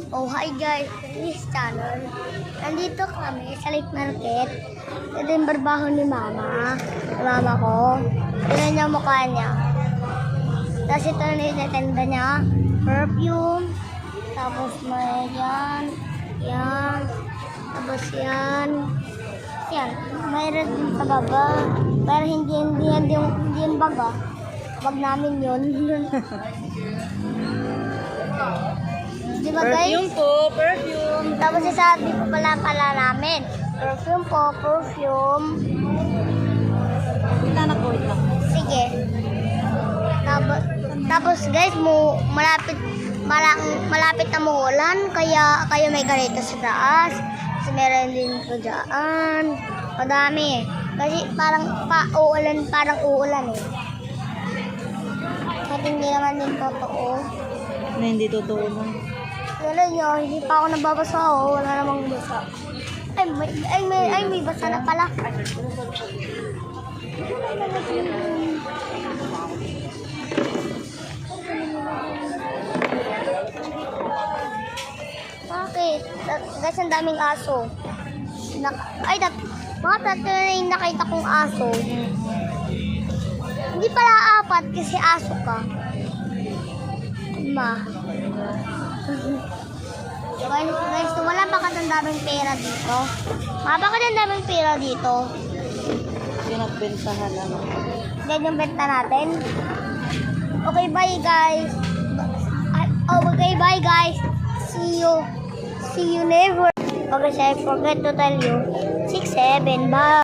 Oh, hi guys, this channel. Nandito kami sa Lake Market. Ito yung barbaho ni Mama. Mama ko. Tignan niya mukha niya. Tapos ito na itatenda niya. Perfume. Tapos may yan. Yan. Tapos yan. Yan. Mayroon din sa baba. Pero hindi yung baga. Bag namin yun. Di ba guys? Perfume po, perfume. Tapos isabi po pala namin. Perfume po, perfume. Wait lang, wait lang. Sige. Tapos guys, malapit na muulan. Kaya may ganito sa taas. Kasi meron din po dyan. Madami. Kasi parang uulan eh. At hindi naman din totoo. Na hindi totoo mo. Wala nyo, hindi pa ako nababasa oh. Wala namang basa. May basa na pala. Bakit? Guys, ang daming aso. Mga tatlo na yung nakita kong aso. Hindi pala apat kasi aso ka. Guys, wala ba ka ng daming pera dito? Bakit ang daming pera dito? Pinagbentahan naman. Yan yung benta natin. Okay, bye guys. Okay, bye guys. See you never. Okay, so I forget to tell you. 6-7, bye.